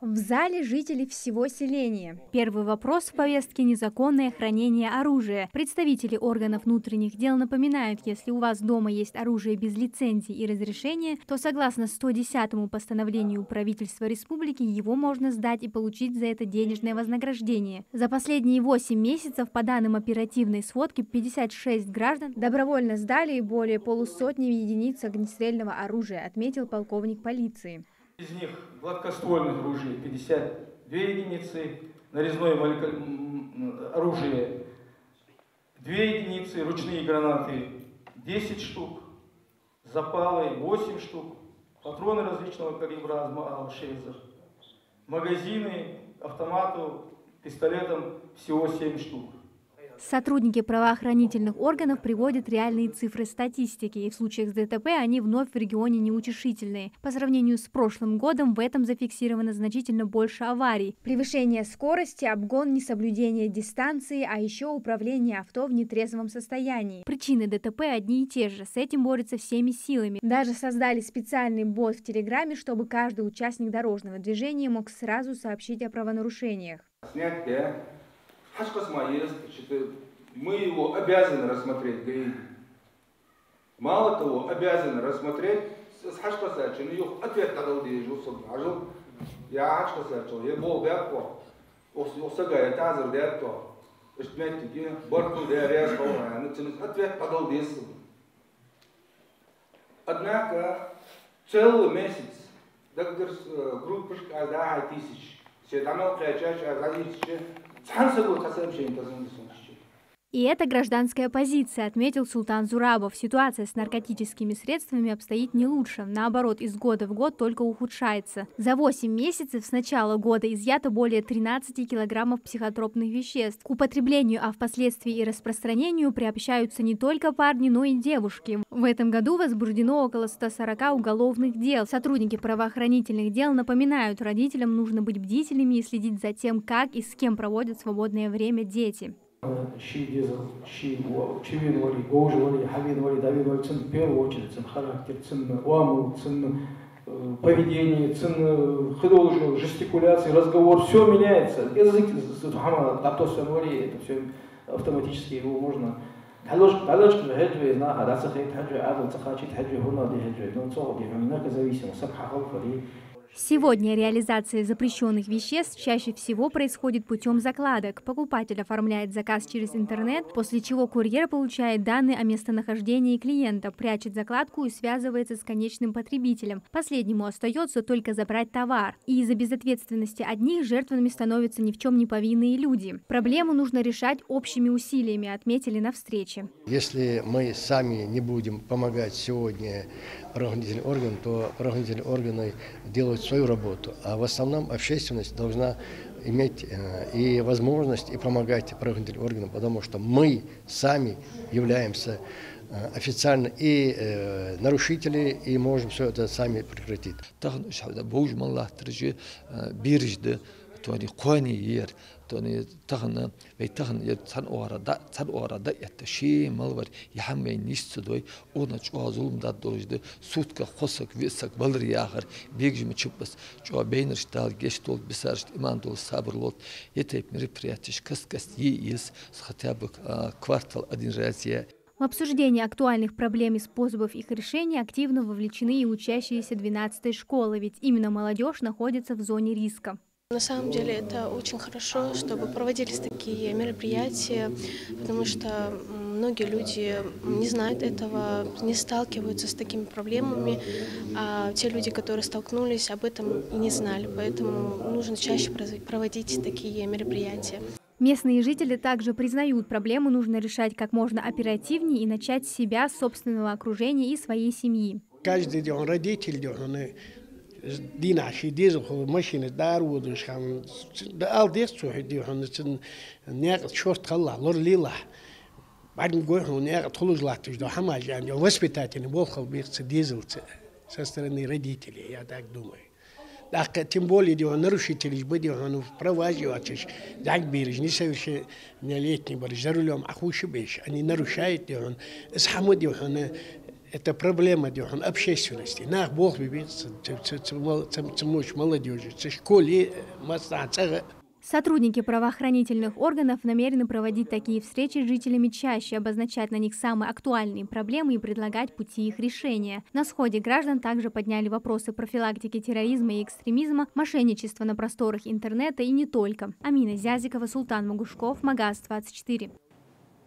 В зале жители всего селения. Первый вопрос в повестке – незаконное хранение оружия. Представители органов внутренних дел напоминают, если у вас дома есть оружие без лицензии и разрешения, то согласно 110-му постановлению правительства республики его можно сдать и получить за это денежное вознаграждение. За последние 8 месяцев, по данным оперативной сводки, 56 граждан добровольно сдали более полусотни единиц огнестрельного оружия, отметил полковник полиции. Из них гладкоствольных ружей 52 единицы, нарезное оружие 2 единицы, ручные гранаты 10 штук, запалы 8 штук, патроны различного калибра АЛ-6, магазины, автомату, пистолетом всего 7 штук. Сотрудники правоохранительных органов приводят реальные цифры статистики, и в случаях с ДТП они вновь в регионе неутешительные. По сравнению с прошлым годом в этом зафиксировано значительно больше аварий. Превышение скорости, обгон, несоблюдение дистанции, а еще управление авто в нетрезвом состоянии. Причины ДТП одни и те же, с этим борются всеми силами. Даже создали специальный бот в Телеграме, чтобы каждый участник дорожного движения мог сразу сообщить о правонарушениях. Мы его обязаны рассмотреть, ГАИ. Мало того, обязаны рассмотреть с Хашкасачем, ее ответ дал я Хашкасачем, я был бяко, осагая тазер дятто, эштметики, борку дяряс полная, ответ дал десу. Однако целый месяц, доктор группа шкада 1000, все там чаще 1000. И это гражданская позиция, отметил Султан Зурабов. Ситуация с наркотическими средствами обстоит не лучше. Наоборот, из года в год только ухудшается. За 8 месяцев с начала года изъято более 13 килограммов психотропных веществ. К употреблению, а впоследствии и распространению приобщаются не только парни, но и девушки. В этом году возбуждено около 140 уголовных дел. Сотрудники правоохранительных дел напоминают, родителям нужно быть бдительными и следить за тем, как и с кем проводят свободное время дети. Поведение, художник, жестикуляции, разговор, все меняется. Язык, это все автоматически его можно. Сегодня реализация запрещенных веществ чаще всего происходит путем закладок. Покупатель оформляет заказ через интернет, после чего курьер получает данные о местонахождении клиента, прячет закладку и связывается с конечным потребителем. Последнему остается только забрать товар. И из-за безответственности одних жертвами становятся ни в чем не повинные люди. Проблему нужно решать общими усилиями, отметили на встрече. Если мы сами не будем помогать сегодня правоохранительным органам, то правоохранительные органы делают свою работу, а в основном общественность должна иметь и возможность и помогать правоохранительным органам, потому что мы сами являемся официально и нарушители, и можем все это сами прекратить. توني تغنى بيتغنى يتسن أوردا يتشي مالور يحمي نيستدوي ونج أظلم داد دوجد سوتك خصك ويسك بلر ياخر بيجي متشبس جو بينرش دال جشتول بسارش إيمان دول صبر لوت يتيب مريبرياتش كس ييس схотябок квартал один разия. В обсуждении актуальных проблем и способов их решения активно вовлечены и учащиеся 12-й школы, ведь именно молодежь находится в зоне риска. На самом деле это очень хорошо, чтобы проводились такие мероприятия, потому что многие люди не знают этого, не сталкиваются с такими проблемами, а те люди, которые столкнулись, об этом и не знали, поэтому нужно чаще проводить такие мероприятия. Местные жители также признают, проблему нужно решать как можно оперативнее и начать с себя, с собственного окружения и своей семьи. Каждый день родитель ديناشي ديزو ماشين دار ودش خام دال ديس شو هدي هن نيق شورت خلا لور ليلا بعد نقول هو نيق تخلص لا تجدو حماج يعني وسبيتاتني بوخل بيخ ديزل سسترني родители я так думаю. Так тем более дел нарушители بدي هن провази вачиш так береж несовершеннолетний бар за рулем ахуши беш они нарушают он схамуди он это проблема общественности. Нах Бог бибит, молодежи, школе, Сотрудники правоохранительных органов намерены проводить такие встречи с жителями чаще, обозначать на них самые актуальные проблемы и предлагать пути их решения. На сходе граждан также подняли вопросы профилактики терроризма и экстремизма, мошенничества на просторах интернета и не только. Амина Зязикова, Султан Магушков, Магаз 24.